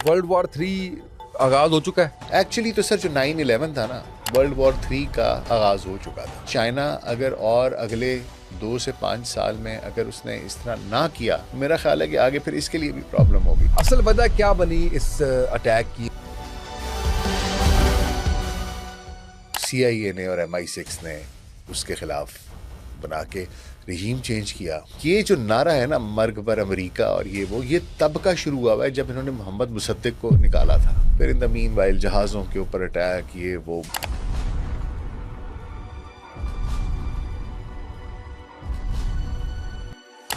World war 3 आगाज हो चुका है। एक्चुअली तो सर जो 9/11 था ना, वर्ल्ड वॉर 3 का आगाज हो चुका था। चाइना अगर और अगले 2 से 5 साल में अगर उसने इस तरह ना किया, मेरा ख्याल है कि आगे फिर इसके लिए भी प्रॉब्लम होगी। असल वजह क्या बनी इस अटैक की? CIA ने और MI6 ने उसके खिलाफ बना के रजीम चेंज किया। ये जो नारा है ना, मर्ग पर अमेरिका और ये तब का शुरू हुआ है जब इन्होंने मोहम्मद मुसद्दिक को निकाला था। फिर इन द मीनवाइल जहाज़ों के ऊपर अटैक, ये वो।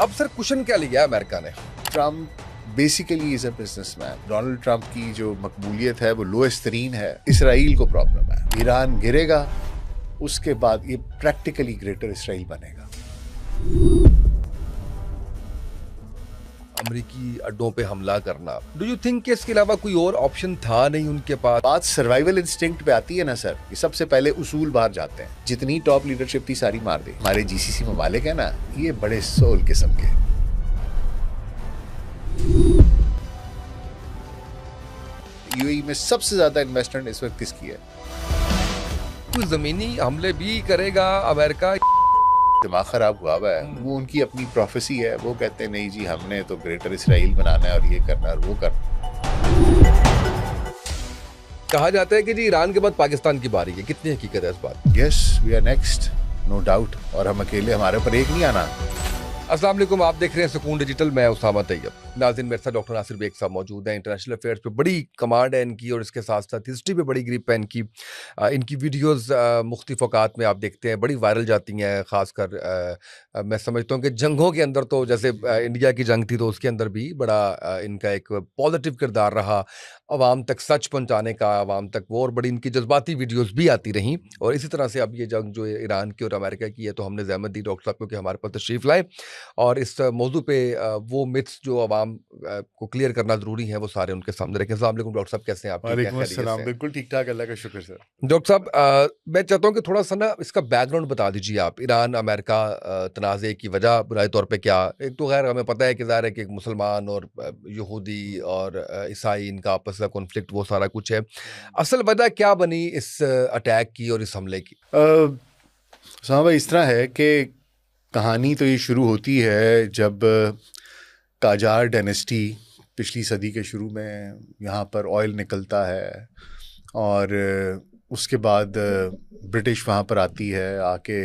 अब सर क्वेश्चन क्या लिया अमेरिका ने? Trump basically is a businessman. Donald Trump की जो मकबूलियत है वो लोएस्ट तरीन है। इसराइल को प्रॉब्लम है। ईरान गिरेगा, उसके बाद ये प्रैक्टिकली ग्रेटर इसराइल बनेगा। अमेरिकी अड्डों पे हमला करना, डू यू थिंक कि इसके अलावा कोई और ऑप्शन था नहीं उनके पास? बात सर्वाइवल इंस्टिंक्ट पे आती है ना सर, ये सबसे पहले उसूल बाहर जाते हैं। जितनी टॉप लीडरशिप थी सारी मार दी। हमारे GCC ममालिक है ना, ये बड़े सोल किस्म के। UAE में सबसे ज्यादा इन्वेस्टमेंट इस वक्त किसकी है? कोई जमीनी हमले भी करेगा अमेरिका? दिमाग खराब हुआ है। वो उनकी अपनी प्रोफेसी है। वो कहते हैं नहीं जी, हमने तो ग्रेटर इसराइल बनाना है और ये करना है और वो करना। कहा जाता है कि जी ईरान के बाद पाकिस्तान की बारी है, कितनी हकीकत है इस बात? Yes, we are next, no doubt. और हम अकेले, हमारे ऊपर एक नहीं आना। अस्सलाम वालेकुम, आप देख रहे हैं सुकून डिजिटल। मैं उसामा तैयब। नाज़रीन, मेरे साथ डॉक्टर नासिर बेग साहब मौजूद हैं। इंटरनेशनल अफेयर्स पे बड़ी कमांड है इनकी और इसके साथ साथ हिस्ट्री पे बड़ी ग्रिप है इनकी। इनकी वीडियोस मुख्तलिफ औकात में आप देखते हैं, बड़ी वायरल जाती हैं। ख़ासकर मैं समझता हूँ कि जंगों के अंदर तो जैसे इंडिया की जंग थी तो उसके अंदर भी बड़ा इनका एक पॉजिटिव किरदार रहा, अवाम तक सच पहुँचाने का, अवाम तक वो। और बड़ी इनकी जज्बाती वीडियोज़ भी आती रहीं। और इसी तरह से अब ये जंग जो ईरान की और अमेरिका की है, तो हमने ज़हमत दी डॉक्टर साहब को कि हमारे पास तशरीफ़ लाएँ और इस मौजू पे वो मिथ्स जो अवाम को क्लियर करना ज़रूरी है वो सारे उनके सामने रखें। अस्सलाम वालेकुम डॉक्टर साहब, कैसे हैं आप? वालेकुम अस्सलाम। बिल्कुल ठीक ठाक, अल्लाह का शुक्र सर। डॉक्टर साहब, मैं चाहता हूँ कि थोड़ा सा ना इसका बैकग्राउंड बता दीजिए आप। ईरान अमेरिका तनाज़े की वजह बुनियादी तौर पे क्या? एक तो खैर हमें पता है कि ज़ाहिर है कि एक मुसलमान और यहूदी और ईसाई, इनका आपस का कॉन्फ्लिक्ट, वो सारा कुछ है। असल वजह क्या बनी इस अटैक की और इस हमले की? साहब, इस तरह है कि कहानी तो ये शुरू होती है जब काजार डायनेस्टी पिछली सदी के शुरू में यहाँ पर ऑयल निकलता है और उसके बाद ब्रिटिश वहाँ पर आती है। आके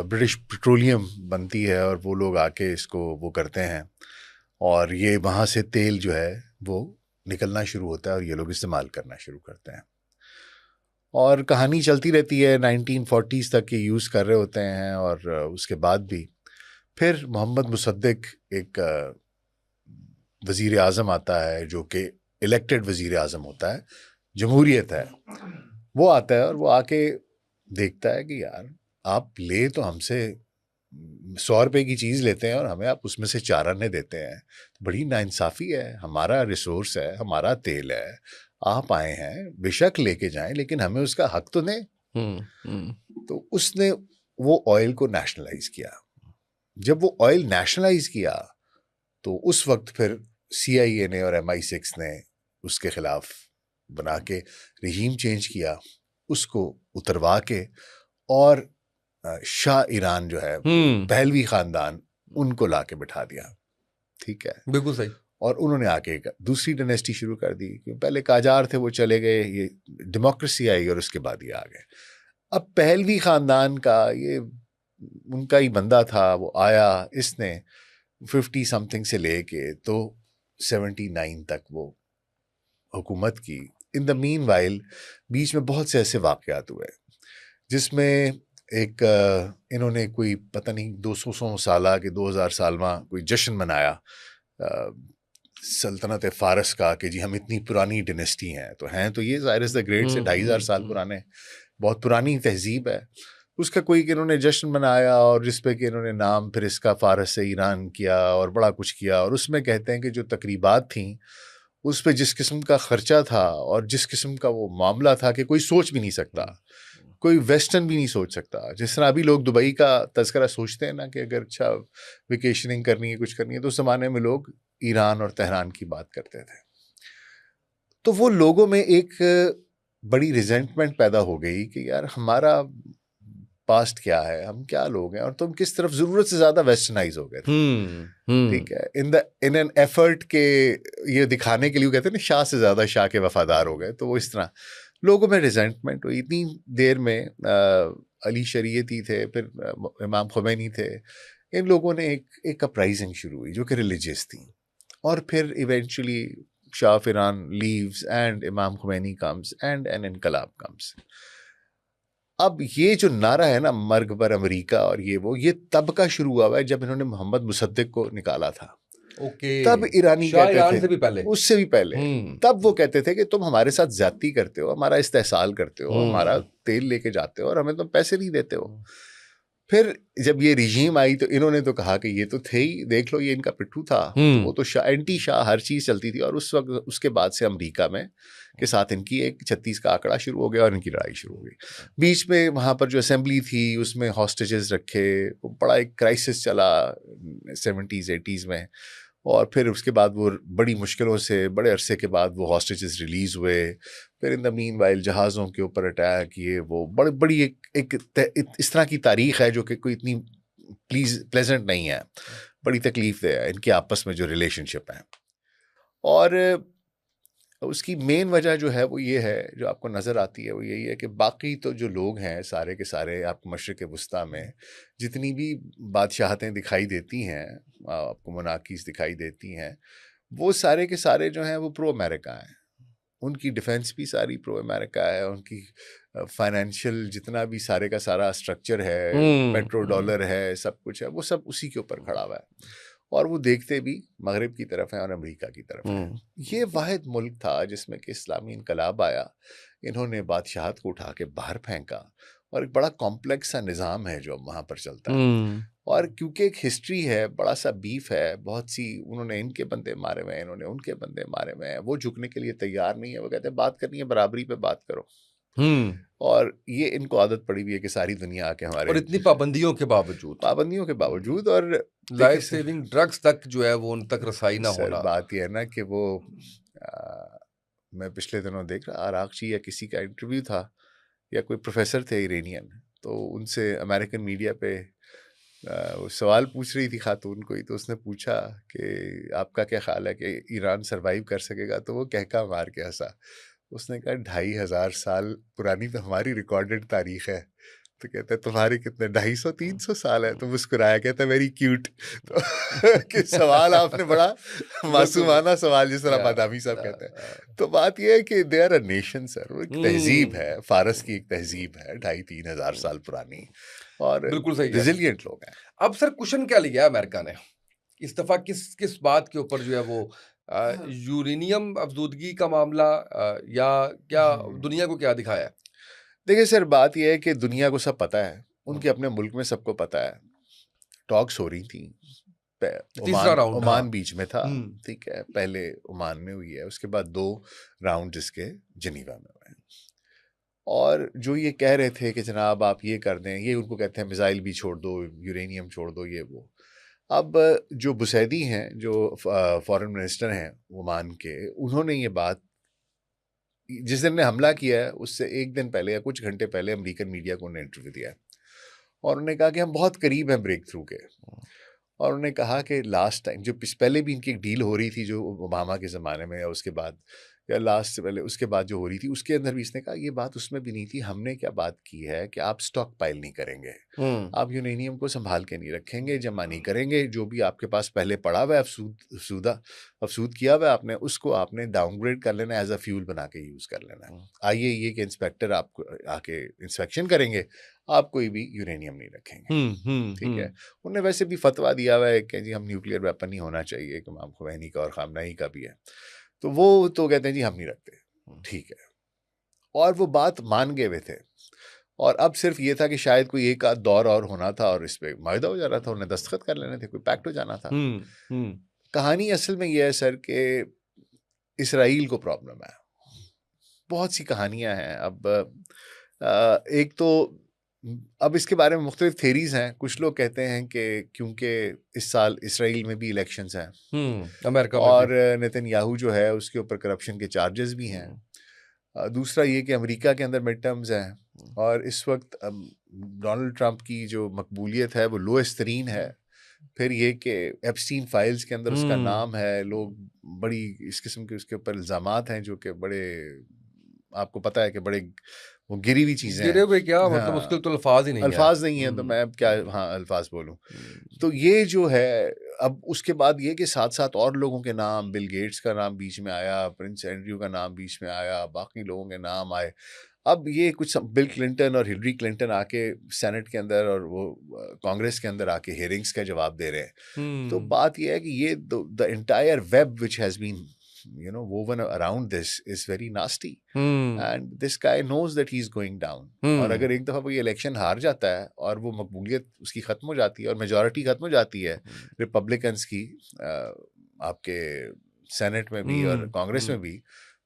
ब्रिटिश पेट्रोलियम बनती है और वो लोग आके इसको वो करते हैं और ये वहाँ से तेल जो है वो निकलना शुरू होता है और ये लोग इस्तेमाल करना शुरू करते हैं। और कहानी चलती रहती है, 1940s तक ये यूज़ कर रहे होते हैं। और उसके बाद भी फिर मोहम्मद मुसद्दिक एक वज़ीर आज़म आता है जो कि इलेक्टेड वज़ीर आज़म होता है, जमहूरियत है। वो आता है और वो आके देखता है कि यार, आप ले तो हमसे 100 रुपए की चीज़ लेते हैं और हमें आप उसमें से 4 आने देते हैं। तो बड़ी नाइंसाफ़ी है। हमारा रिसोर्स है, हमारा तेल है, आप आए हैं, बेशक लेके जाएं, लेकिन हमें उसका हक तो दें। तो उसने वो ऑयल को नेशनलाइज किया। जब वो ऑयल नेशनलाइज किया तो उस वक्त फिर CIA ने और MI6 ने उसके खिलाफ बना के रजीम चेंज किया, उसको उतरवा के, और शाह ईरान जो है, पहलवी खानदान, उनको लाके बिठा दिया। ठीक है, बिल्कुल सही। और उन्होंने आके एक दूसरी डायनेस्टी शुरू कर दी। पहले काजार थे, वो चले गए, ये डेमोक्रेसी आई और उसके बाद ये आ गए। अब पहलवी खानदान का ये उनका ही बंदा था, वो आया, इसने 50 समथिंग से लेके तो 79 तक वो हुकूमत की। इन द मीनवाइल बीच में बहुत से ऐसे वाक़यात हुए जिसमें एक इन्होंने कोई पता नहीं 200 साल के 2000 सालवा कोई जश्न मनाया सल्तनत फ़ारस का कि जी हम इतनी पुरानी डायनेस्टी हैं। तो हैं तो ये साइरस द ग्रेट से 2500 साल पुराने, बहुत पुरानी तहजीब है। उसका कोई इन्होंने जश्न मनाया और जिस पे कि इन्होंने नाम फिर इसका फ़ारस से ईरान किया और बड़ा कुछ किया। और उसमें कहते हैं कि जो तकरीबात थी उस पे जिस किस्म का ख़र्चा था और जिस किस्म का वो मामला था कि कोई सोच भी नहीं सकता, कोई वेस्टर्न भी नहीं सोच सकता। जिस तरह अभी लोग दुबई का तज़किरा सोचते हैं ना कि अगर अच्छा वेकेशनिंग करनी है, कुछ करनी है, तो उस ज़माने में लोग ईरान और तेहरान की बात करते थे। तो वो लोगों में एक बड़ी रिजेंटमेंट पैदा हो गई कि यार हमारा पास्ट क्या है, हम क्या लोग हैं, और तुम किस तरफ जरूरत से ज्यादा वेस्टर्नाइज हो गए थे। ठीक है, इन एन एफर्ट के ये दिखाने के लिए, वो कहते हैं ना शाह से ज्यादा शाह के वफादार हो गए, तो वो इस तरह लोगों में रिजेंटमेंट हुई। इतनी देर में अली शरीयती थे, फिर इमाम खुमैनी थे, इन लोगों ने एक अपराइजिंग शुरू हुई जो कि रिलीजियस थी, और फिर eventually Shah of Iran leaves and इमाम खुमैनी कम्स एंड एन इनकलाब कम्स। अब ये जो नारा है ना, मर्ग पर अमेरिका और ये तब का शुरू हुआ है जब इन्होंने मोहम्मद मुसद्दिक को निकाला था। ओके, तब ईरानी शाह कहते ईरान थे, से भी पहले, उससे भी पहले, तब वो कहते थे कि तुम हमारे साथ ज्यादती करते हो, हमारा इस्तेहसाल करते हो, हमारा तेल लेके जाते हो और हमें तुम पैसे नहीं देते हो। फिर जब ये रिजीम आई तो इन्होंने तो कहा कि ये तो थे ही, देख लो ये इनका पिट्ठू था, तो वो तो शाह, एंटी शाह हर चीज चलती थी। और उस वक्त, उसके बाद से अमेरिका में के साथ इनकी एक 36 का आंकड़ा शुरू हो गया और इनकी लड़ाई शुरू हो गई। बीच में वहाँ पर जो असेंबली थी उसमें हॉस्टेजेस रखे, बड़ा एक क्राइसिस चला 70s 80s में, और फिर उसके बाद वो बड़ी मुश्किलों से बड़े अरसे के बाद वो हॉस्टेजेस रिलीज हुए। फिर इन द मीन वाइल जहाज़ों के ऊपर अटैक, ये वो बड़ी इस तरह की तारीख है जो कि कोई इतनी प्लेजेंट नहीं है, बड़ी तकलीफ है इनके आपस में जो रिलेशनशिप है। और उसकी मेन वजह जो है वो ये है, जो आपको नज़र आती है वो यही है कि बाकी तो जो लोग हैं सारे के सारे, आपको मशरिक़ वस्ता में जितनी भी बादशाहतें दिखाई देती हैं, आपको मोनार्कीज़ दिखाई देती हैं, वो सारे के सारे जो हैं वो प्रो अमेरिका हैं। उनकी डिफेंस भी सारी प्रो अमेरिका है, उनकी फाइनेंशियल जितना भी सारे का सारा स्ट्रक्चर है, पेट्रो डॉलर है, सब कुछ है, वो सब उसी के ऊपर खड़ा हुआ है। और वो देखते भी मगरिब की तरफ है और अमेरिका की तरफ है। ये वाहिद मुल्क था जिसमें कि इस्लामी इनकलाब आया, इन्होंने बादशाहत को उठा के बाहर फेंका, और एक बड़ा कॉम्प्लेक्स सा निज़ाम है जो वहाँ पर चलता है। और क्योंकि एक हिस्ट्री है, बड़ा सा बीफ है, बहुत सी, उन्होंने इनके बंदे मारे हुए हैं, इन्होंने उनके बंदे मारे हुए हैं, वो झुकने के लिए तैयार नहीं है। वो कहते हैं बात करनी है बराबरी पे बात करो। और ये इनको आदत पड़ी हुई है कि सारी दुनिया आके हमारे, और इतनी पाबंदियों के बावजूद और लाइफ सेविंग ड्रग्स तक जो है वो उन तक रसाई ना होना। बात ये है ना कि वो मैं पिछले दिनों देख रहा, आराकची या किसी का इंटरव्यू था, या कोई प्रोफेसर थे इरानियन, तो उनसे अमेरिकन मीडिया पे वो सवाल पूछ रही थी खातून कोई, तो उसने पूछा कि आपका क्या ख्याल है कि ईरान सरवाइव कर सकेगा, तो वो कहका मार के हंसा। उसने कहा 2500 साल पुरानी तो हमारी रिकॉर्डेड तारीख है। तो कहता है तुम्हारी कितने 250-300 साल है। तो मुस्कुराया, कहता है वेरी क्यूट। तो कि सवाल आपने बड़ा मासूमाना सवाल, जिस तरह बादामी साहब कहते हैं। तो बात यह है कि they are a nation sir, वो एक तहजीब है, फारस की एक तहजीब है 2500-3000 साल पुरानी, और बिल्कुल सही रिजिलियंट लोग हैं। अब सर क्वेश्चन क्या लिया अमेरिका ने इस दफा, किस बात के ऊपर जो है वो यूरेनियम अफजूदगी का मामला, या क्या दुनिया को क्या दिखाया है? देखिए सर, बात यह है कि दुनिया को सब पता है, उनके अपने मुल्क में सबको पता है। टॉक्स हो रही थी, तीसरा राउंड ओमान बीच में था, ठीक है, पहले ओमान में हुई है, उसके बाद 2 राउंड इसके जनीवा में हुए। और जो ये कह रहे थे कि जनाब आप ये कर दें, ये उनको कहते हैं मिसाइल भी छोड़ दो, यूरेनियम छोड़ दो, ये वो। अब जो बुसैदी हैं, जो फॉरेन मिनिस्टर हैं ओमान के, उन्होंने ये बात जिस दिन ने हमला किया है उससे एक दिन पहले या कुछ घंटे पहले अमेरिकन मीडिया को उन्होंने इंटरव्यू दिया है, और उन्होंने कहा कि हम बहुत करीब हैं ब्रेक थ्रू के। और उन्होंने कहा कि लास्ट टाइम जो पहले भी इनकी एक डील हो रही थी, जो ओबामा के ज़माने में, या उसके बाद, या लास्ट से पहले, उसके बाद जो हो रही थी, उसके अंदर भी इसने कहा ये बात उसमें भी नहीं थी। हमने क्या बात की है कि आप स्टॉक पाइल नहीं करेंगे, आप यूरेनियम को संभाल के नहीं रखेंगे, जमा नहीं करेंगे, जो भी आपके पास पहले पड़ा हुआ है, अफसूद किया हुआ है आपने, उसको आपने डाउनग्रेड कर लेना, एज अ फ्यूल बना के यूज़ कर लेना। आइए ये कि इंस्पेक्टर आपको आके इंस्पेक्शन करेंगे, आप कोई भी यूरेनियम नहीं रखेंगे, ठीक है। उन्होंने वैसे भी फतवा दिया हुआ है कि जी हम न्यूक्लियर वेपन नहीं होना चाहिए, इमाम खुमैनी का और खामनेई का भी है, तो वो तो कहते हैं जी हम नहीं रखते, ठीक है। और वो बात मान गए हुए थे, और अब सिर्फ ये था कि शायद कोई एक आध दौर और होना था और इस पे माहिदा हो जाना था, उन्हें दस्तखत कर लेने थे, कोई पैक्ट हो जाना था। कहानी असल में यह है सर कि इसराइल को प्रॉब्लम है, बहुत सी कहानियां हैं। अब एक तो अब इसके बारे में मुख्तलिफ थेरीज हैं। कुछ लोग कहते हैं कि क्योंकि इस साल इसराइल में भी इलेक्शंस हैं अमेरिका में और भी नेतन्याहू जो है उसके ऊपर करप्शन के चार्जेस भी हैं। दूसरा ये कि अमेरिका के अंदर मिड टर्म्स हैं और इस वक्त डोनाल्ड ट्रंप की जो मकबूलियत है वो लोएस्ट तरीन है। फिर ये कि एप्स्टीन फाइल्स के अंदर उसका नाम है, लोग बड़ी इस किस्म के उसके ऊपर इल्ज़ामात हैं जो कि बड़े, आपको पता है कि बड़े वो गिरी हुई चीज़ें गिरे हैं। हुए क्या मतलब हाँ, मुश्किल तो अल्फाज ही नहीं है। अल्फाज नहीं है तो मैं अब क्या हाँ अल्फाज बोलूं। तो ये जो है, अब उसके बाद ये कि साथ साथ और लोगों के नाम, बिल गेट्स का नाम बीच में आया, प्रिंस एंड्रयू का नाम बीच में आया, बाकी लोगों के नाम आए। अब ये कुछ बिल क्लिंटन और हिलरी क्लिंटन आके सेनेट के अंदर और वो कांग्रेस के अंदर आके हेयरिंग्स का जवाब दे रहे हैं। तो बात ये है कि ये the entire web which has been woven around this is very nasty and this guy knows that he's going down। और अगर एक दफा वो ये इलेक्शन हार जाता है और वो मकबूलियत उसकी खत्म हो जाती है और मेजॉरिटी खत्म हो जाती है रिपब्लिकन्स की आपके सेनेट में भी और कांग्रेस में भी,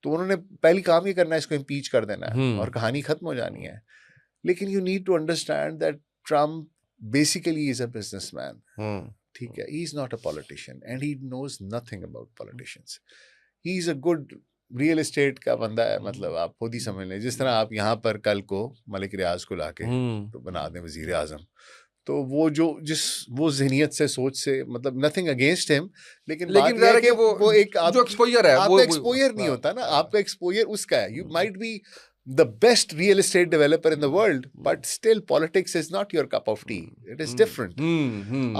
तो उन्होंने पहली काम ये करना है, इसको इम्पीच कर देना है और कहानी खत्म हो जानी है। लेकिन you need to understand that Trump basically is a businessman. ठीक है, he is not a politician and he knows nothing about politicians. He is a good real estate का बंदा है। मतलब आप खुद ही समझ लें, जिस तरह आप यहाँ पर कल को मलिक रियाज को लाके तो बना दें वजीर आजम, तो वो वो जहनियत से, सोच से, मतलब नथिंग अगेंस्ट हिम, लेकिन बात यह है कि वो एक जो एक्सपोजर है आपका एक्सपोजर नहीं होता ना, आपका एक्सपोजर उसका है। You might be the best real estate developer in the world, but still politics is not your cup of tea. It is different.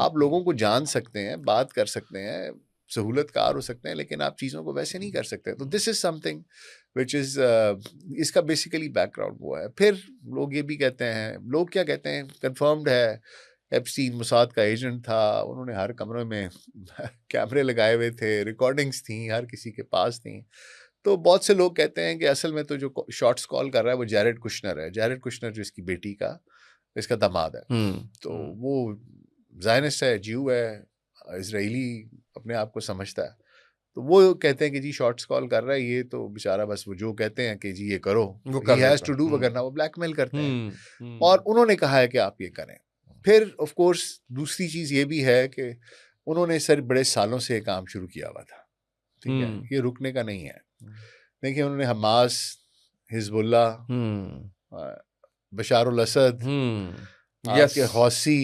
आप लोगों को जान सकते हैं, बात कर सकते हैं, सहूलतकार हो सकते हैं, लेकिन आप चीज़ों को वैसे नहीं कर सकते। तो this is something which is इसका बेसिकली बैकग्राउंड वो है। फिर लोग ये भी कहते हैं, लोग क्या कहते हैं, कंफर्म्ड है एप्स्टीन मोसाद का एजेंट था, उन्होंने हर कमरे में कैमरे लगाए हुए थे, रिकॉर्डिंग्स थी, हर किसी के पास थी। तो बहुत से लोग कहते हैं कि असल में तो जो शॉर्ट्स कॉल कर रहा है वो जैरेड कुशनर है। जैरेड कुशनर जो इसकी बेटी का, इसका दामाद है, तो वो ज़ायनिस्ट है, ज्यू है, इजरायली अपने आप को समझता है। तो वो कहते हैं कि जी शॉर्ट्स कॉल कर रहा है ये, तो बेचारा बस वो जो कहते हैं कि जी ये करो, ही हैज़ टू डू, वगैरह वो ब्लैकमेल करते हैं और उन्होंने कहा है कि आप ये करें। फिर ऑफ कोर्स दूसरी चीज़ ये भी है कि उन्होंने सर बड़े सालों से काम शुरू किया हुआ था। ठीक है, ये रुकने का नहीं है। देखिए उन्होंने हमास, हिजबुल्ला, बशारुल असद, आपके हौसी,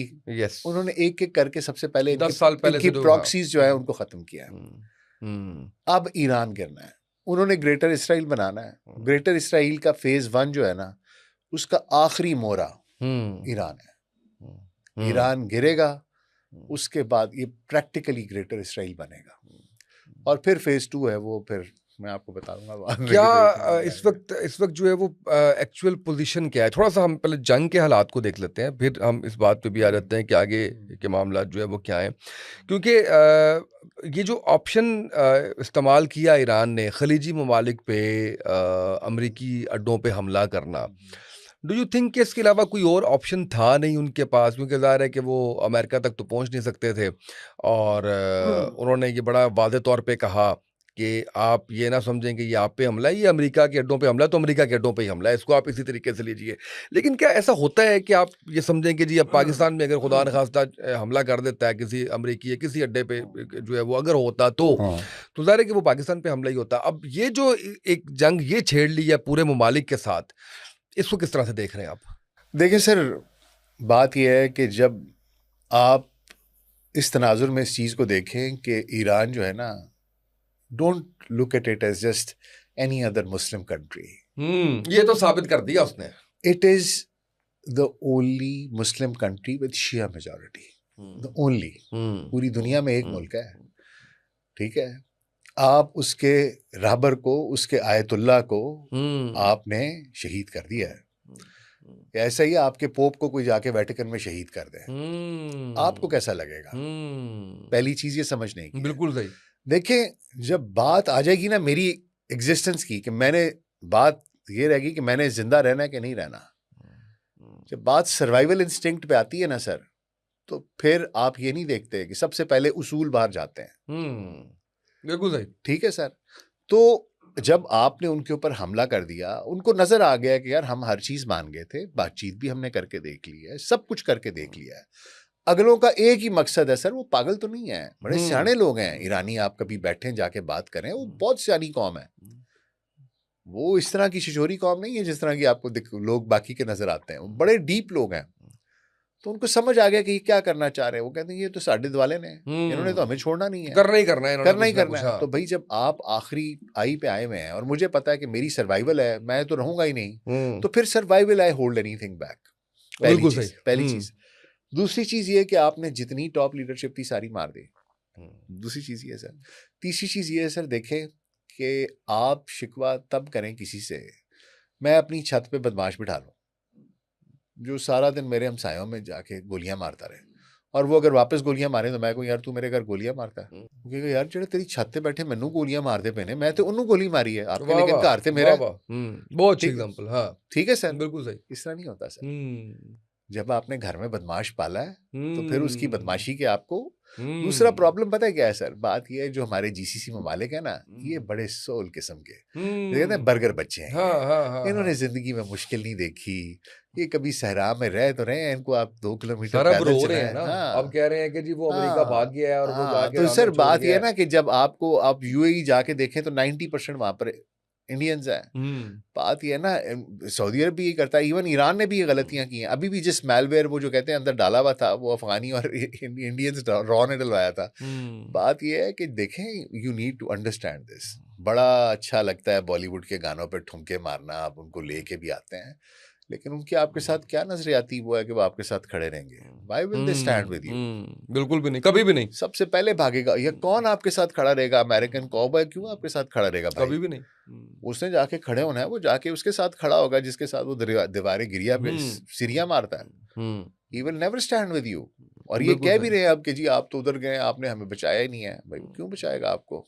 उन्होंने एक एक करके सबसे पहले 10 साल पहले इनकी प्रॉक्सीज जो है उनको खत्म किया है। अब ईरान गिरना है, उन्होंने ग्रेटर इसराइल बनाना है। ग्रेटर इसराइल का फेज 1 जो है ना, उसका आखिरी मोरा ईरान है। ईरान गिरेगा, उसके बाद ये प्रैक्टिकली ग्रेटर इसराइल बनेगा और फिर फेज 2 है, वो फिर मैं आपको बताऊंगा बाद में। क्या इस वक्त जो है वो एक्चुअल पोजीशन क्या है? थोड़ा सा हम पहले जंग के हालात को देख लेते हैं, फिर हम इस बात पे भी आ जाते हैं कि आगे के मामला जो है वो क्या है। क्योंकि ये जो ऑप्शन इस्तेमाल किया ईरान ने खलीजी ममालिक पे अमरीकी अड्डों पे हमला करना, डू यू थिंक कि इसके अलावा कोई और ऑप्शन था नहीं उनके पास? क्योंकि ज़ाहिर है कि वो अमेरिका तक तो पहुंच नहीं सकते थे और उन्होंने ये बड़ा वाज़ेह तौर पे कहा कि आप ये ना समझें कि ये आप पे हमला है, ये अमेरिका के अड्डों पे हमला है, तो अमेरिका के अड्डों पे ही हमला है, इसको आप इसी तरीके से लीजिए। लेकिन क्या ऐसा होता है कि आप ये समझें कि जी अब पाकिस्तान में अगर खुदा न खास्ता हमला कर देता है किसी अमरीकी या किसी अड्डे पे जो है वो अगर होता तो ज़ाहिर है कि वो पाकिस्तान पे हमला ही होता। अब ये जो एक जंग ये छेड़ ली है पूरे ममालिक के साथ, इसको किस तरह से देख रहे हैं आप? देखिए सर, बात यह है कि जब आप इस तनाजुर में इस चीज़ को देखें कि ईरान जो है ना, don't look at it as just any other Muslim country. ये तो साबित कर दिया उसने। It is the only Muslim country with Shia majority, the only. पूरी दुनिया में एक मुल्क है, ठीक है। आप उसके रहबर को, उसके आयतुल्लाह को आपने शहीद कर दिया है। ऐसा ही आपके पोप को कोई जाके वेटिकन में शहीद कर दे, आपको कैसा लगेगा? पहली चीज ये समझने की। बिल्कुल सही। देखें, जब बात आ जाएगी ना मेरी एग्जिस्टेंस की, कि मैंने, बात ये रहेगी कि मैंने जिंदा रहना है कि नहीं रहना। जब बात सर्वाइवल इंस्टिंक्ट पे आती है ना सर, तो फिर आप ये नहीं देखते कि सबसे पहले उसूल बाहर जाते हैं। बिल्कुल सही। ठीक है सर। तो जब आपने उनके ऊपर हमला कर दिया, उनको नजर आ गया कि यार हम हर चीज मान गए थे, बातचीत भी हमने करके देख ली है, सब कुछ करके देख लिया है, अगलों का एक ही मकसद है सर, वो पागल तो नहीं है, बड़े सियाने लोग हैं ईरानी, आप कभी बैठे जाके बात करें, वो बहुत सियानी कौम है, वो इस तरह की शिशोरी कौम नहीं है जिस तरह की आपको लोग बाकी के नजर आते हैं, वो बड़े डीप लोग हैं। तो उनको समझ आ गया कि ये क्या करना चाह रहे हैं, वो कहते हैं ये तो साडे वाले ने, इन्होंने तो हमें छोड़ना नहीं है, करना ही करना है, करना ही करना है। तो भाई जब आप आखिरी आई पे आए हुए हैं और मुझे पता है कि मेरी सर्वाइवल है, मैं तो रहूंगा ही नहीं, तो फिर survival I hold anything back, पहली चीज। दूसरी चीज ये कि आपने जितनी टॉप लीडरशिप थी सारी मार दी, दूसरी चीज ये सर। तीसरी चीज ये सर, देखें कि आप शिकवा तब करें किसी से, मैं अपनी छत पे बदमाश बिठा लूं जो सारा दिन मेरे हमसायों में जाके गोलियां मारता रहे, और वो अगर वापस गोलियां मारे तो मैं कहूँ यार तू मेरे घर गोलियां मारता है, क्योंकि यार जेड़े तेरी छत पे बैठे मैनू गोलियां मारते पे ने, मैं तो उन्होंने गोली मारी है आपने, लेकिन घर ते मेरा। बहुत अच्छी एग्जांपल। हाँ ठीक है सर, बिल्कुल सही। इस तरह नहीं होता सर। जब आपने घर में बदमाश पाला है तो फिर उसकी बदमाशी के आपको। दूसरा प्रॉब्लम पता है क्या है सर, बात ये है जो हमारे जीसीसी ममालिक है ना, ये बड़े सोल किस्म के कहते हैं बर्गर बच्चे हैं। इन्होंने जिंदगी में मुश्किल नहीं देखी, ये कभी सहरा में रह तो रहे हैं, इनको आप 2 किलोमीटर पैदल चले हैं ना। अब कह रहे हैं कि जी वो अमेरिका भाग गया है और वो जाके तो सर बात ये है ना कि जब आप यूएई जाके देखें तो 90% वहां पर इंडियंस हैं। बात ये है ना, सऊदी अरब भी ये करता है, इवन ईरान ने भी ये गलतियां की हैं, अभी भी जिस मैलवेयर वो जो कहते हैं अंदर डाला हुआ था, वो अफगानी और इंडियंस रॉ ने डलवाया था। बात ये है कि देखें, you need to understand this. बड़ा अच्छा लगता है बॉलीवुड के गानों पर ठुमके मारना, आप उनको लेके भी आते हैं, लेकिन उनकी आपके साथ क्या नजरियाती वो है कि वो आपके साथ खड़े रहेंगे? Why will they stand with you? बिल्कुल भी नहीं, कभी भी नहीं। सबसे पहले भागेगा या कौन आपके साथ खड़ा रहेगा? अमेरिकन कॉबॉय क्यों आपके साथ खड़ा रहेगा भाई? कभी भी नहीं। उसने जाके खड़े होना है, वो जाके उसके साथ खड़ा होगा जिसके साथ वो दीवारें गिरिया पे सिरिया मारता है। He will never stand with you. और ये कह भी रहे हैं अब कि जी आप तो उधर गए, आपने हमें बचाया ही नहीं है। भाई क्यों बचाएगा आपको?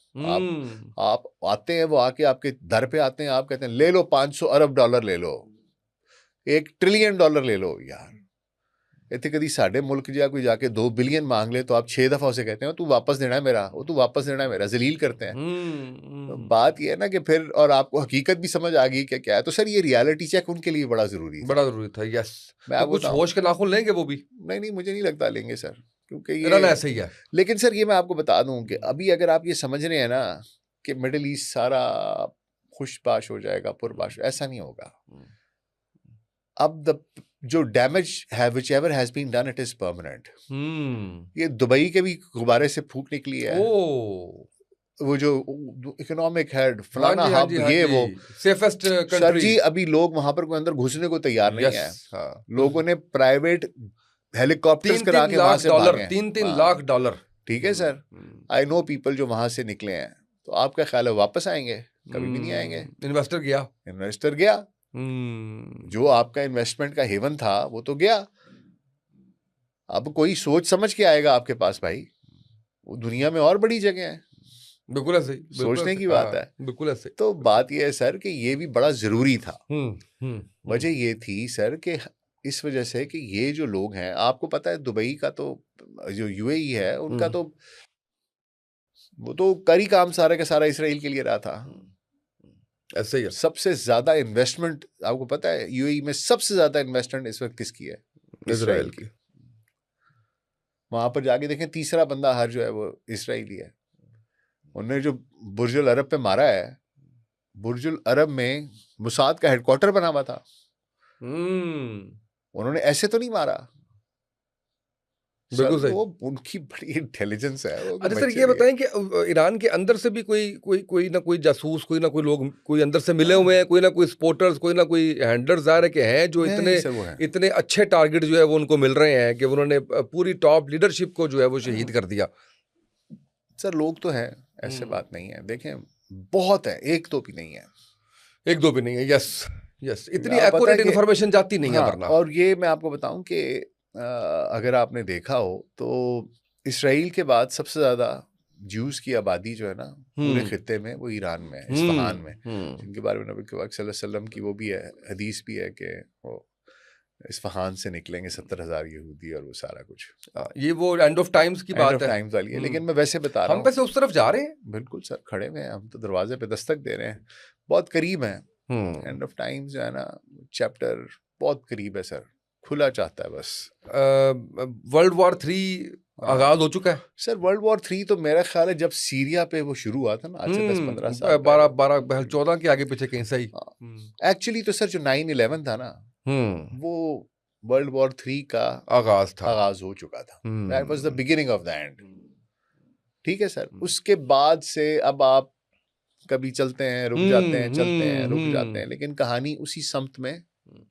आप आते हैं, वो आके आपके दर पे आते हैं, आप कहते हैं ले लो $500 अरब ले लो, $1 ट्रिलियन ले लो। यार इतने कभी साढ़े मुल्क जा कोई जाके 2 बिलियन मांग ले तो आप 6 दफा उसे कहते हैं तू वापस देना है मेरा, वो तू वापस देना है मेरा, जलील करते हैं। तो बात ये है ना कि फिर, और आपको हकीकत भी समझ आ गई कि क्या है। तो सर ये रियलिटी चेक उनके लिए बड़ा जरूरी था। यस। मैं तो कुछ होश के नाखून लेंगे वो भी? नहीं, मुझे नहीं लगता लेंगे सर, क्योंकि ये ऐसे ही है। लेकिन सर ये मैं आपको बता दूं कि अभी अगर आप ये समझ रहे हैं ना कि मिडिल ईस्ट सारा खुशबाश हो जाएगा, पुरबाश, ऐसा नहीं होगा। अब जो डैमेज है which ever has been done, it is permanent. ये दुबई के भी गुब्बारे से फूंक निकली है। वो जो इकोनॉमिक हेड फलाना हब, ये वो सेफेस्ट कंट्री। सर जी अभी लोग वहां पर कोई अंदर घुसने को तैयार नहीं है। लोगों ने प्राइवेट हेलीकॉप्टर्स करा के वहां से भागे। $3 लाख। ठीक है सर, आई नो पीपल जो वहां से निकले हैं। तो आपका ख्याल है वापस आएंगे? कभी भी नहीं आएंगे। इन्वेस्टर गया, जो आपका इन्वेस्टमेंट का हेवन था वो तो गया। अब कोई सोच समझ के आएगा आपके पास भाई, वो दुनिया में और बड़ी जगह है। बिल्कुल ऐसे, सोचने की बात है। बिल्कुल ऐसे। तो बात ये है सर कि ये भी बड़ा जरूरी था। वजह ये थी सर कि इस वजह से कि ये जो लोग हैं, आपको पता है दुबई का तो जो यूएई है उनका तो वो तो करी काम सारा का सारा इसराइल के लिए रहा था। ऐसे ही। सबसे ज्यादा इन्वेस्टमेंट आपको पता है यूएई में सबसे ज्यादा इन्वेस्टमेंट इस वक्त किसकी है? इसराइल की। वहां पर जाके देखें, तीसरा बंदा हर जो है वो इसराइली है। उन्होंने जो बुर्जुल अरब पे मारा है, बुर्जुल अरब में मुसाद का हेडक्वार्टर बना हुआ था। उन्होंने ऐसे तो नहीं मारा। बिल्कुल सही। वो उनकी बड़ी इंटेलिजेंस है। अच्छा सर ये बताएं कि ईरान के अंदर से भी कोई ना कोई जासूस, कोई ना कोई लोग, कोई अंदर से मिले हुए हैं, कोई ना कोई स्पोर्टर्स, कोई ना कोई हैंडलर्स ज़ाहिर है कि हैं जो इतने अच्छे टारगेट जो है वो उनको मिल रहे हैं कि उन्होंने पूरी टॉप लीडरशिप को जो है वो शहीद कर दिया। सर लोग तो हैं, ऐसे बात नहीं है। देखें बहुत है, एक दो भी नहीं है। एक दो भी नहीं है। यस, इतनी एक्यूरेट इन्फॉर्मेशन जाती नहीं है वरना। और ये मैं आपको बताऊं कि अगर आपने देखा हो तो इसराइल के बाद सबसे ज्यादा ज्यूज की आबादी जो है ना पूरे खित्ते में, वो ईरान में है, इस्फहान में, जिनके बारे में नबी पाक सल्लल्लाहु अलैहि वसल्लम की वो भी है, हदीस भी है कि वो इस्फहान से निकलेंगे 70,000 यहूदी और वो सारा कुछ। ये वो एंड ऑफ टाइम्स की एंड बात ऑफ है। टाइम्स वाली है, लेकिन मैं वैसे बता रहा हम हूँ। वैसे उस तरफ जा रहे हैं। बिल्कुल सर, खड़े हुए हैं हम, तो दरवाजे पे दस्तक दे रहे हैं, बहुत करीब हैं। हम्म। एंड ऑफ टाइम्स जो है ना, चैप्टर बहुत करीब है सर, खुला चाहता है बस। वर्ल्ड वॉर 3 आगाज हो चुका है। सर वर्ल्ड वॉर 3 तो मेरा ख्याल है जब सीरिया पे वो शुरू हुआ था ना, आज से 10-15 साल 14 के आगे पीछे कहीं सही। एक्चुअली तो सर जो 9/11 था ना, वो वर्ल्ड वॉर 3 का आगाज हो चुका था। That was the beginning of the end. ठीक है सर, उसके बाद से अब आप कभी चलते हैं, रुक जाते हैं, चलते हैं, रुक जाते हैं, लेकिन कहानी उसी समत में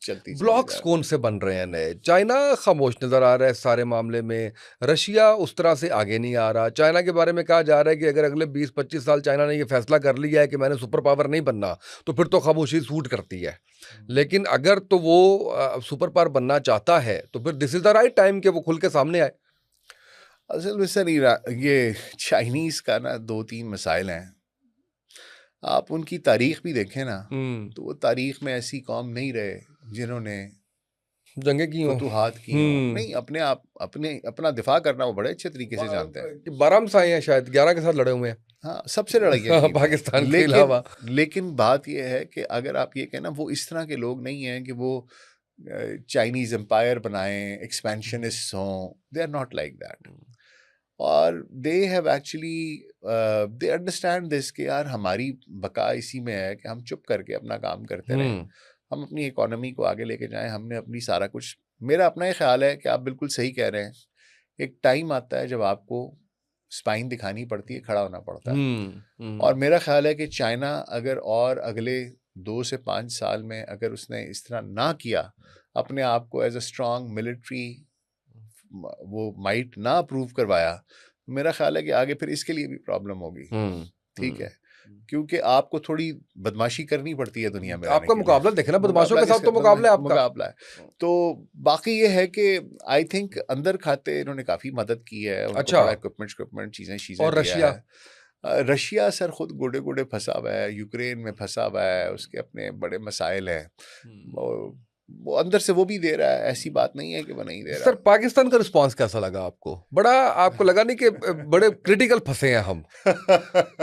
चलती। ब्लॉक्स कौन से बन रहे हैं नए? चाइना खामोश नजर आ रहा है सारे मामले में, रशिया उस तरह से आगे नहीं आ रहा। चाइना के बारे में कहा जा रहा है कि अगर अगले 20-25 साल चाइना ने ये फैसला कर लिया है कि मैंने सुपर पावर नहीं बनना, तो फिर तो खामोशी सूट करती है। लेकिन अगर तो वो सुपर पावर बनना चाहता है, तो फिर this is the right time कि वो खुल के सामने आए। असल में सर ये चाइनीज का ना 2-3 मसाइल हैं। आप उनकी तारीख भी देखें ना, तो वो तारीख में ऐसी कौम नहीं रहे जिन्होंने जंगें की हों, फतूहात की हों। नहीं, अपना दिफा करना वो बड़े अच्छे तरीके से जानते हैं। 12 से आए हैं, शायद 11 के साथ लड़े हुए हैं। हाँ, सबसे लड़ाइयाँ की पाकिस्तान के अलावा। लेकिन बात यह है कि अगर आप ये कहना, वो इस तरह के लोग नहीं हैं कि वो चाइनीज एम्पायर बनाएं, एक्सपेंशनिस्ट हों। They are not like that. और they have actually they understand this कि यार हमारी बका इसी में है कि हम चुप करके अपना काम करते रहें, हम अपनी इकोनॉमी को आगे लेके जाएं, हमने अपनी सारा कुछ। मेरा अपना ही ख्याल है कि आप बिल्कुल सही कह रहे हैं, एक टाइम आता है जब आपको स्पाइन दिखानी पड़ती है, खड़ा होना पड़ता है। और मेरा ख्याल है कि चाइना अगर और अगले 2 से 5 साल में अगर उसने इस तरह ना किया, अपने आप को एज अ स्ट्रॉन्ग मिलिट्री वो माइट ना अप्रूव करवाया, तो मेरा ख्याल है कि आगे फिर इसके लिए भी प्रॉब्लम होगी। ठीक है, क्योंकि आपको थोड़ी बदमाशी करनी पड़ती है दुनिया में। आपका मुकाबला देखना, बदमाशों के साथ तो मुकाबला है आपका। मुकाबला है। तो बाकी ये है कि आई थिंक अंदर खाते इन्होंने काफी मदद की है, उनको बड़ा इक्विपमेंट चीजें और रशिया सर खुद गोडे गोडे फंसा हुआ है, यूक्रेन में फंसा हुआ है, उसके अपने बड़े मसाइल हैं। वो अंदर से वो भी दे रहा है, ऐसी बात नहीं है कि वो नहीं दे रहा। सर पाकिस्तान का रिस्पांस कैसा लगा आपको? बड़ा आपको लगा नहीं कि बड़े क्रिटिकल फंसे हैं हम?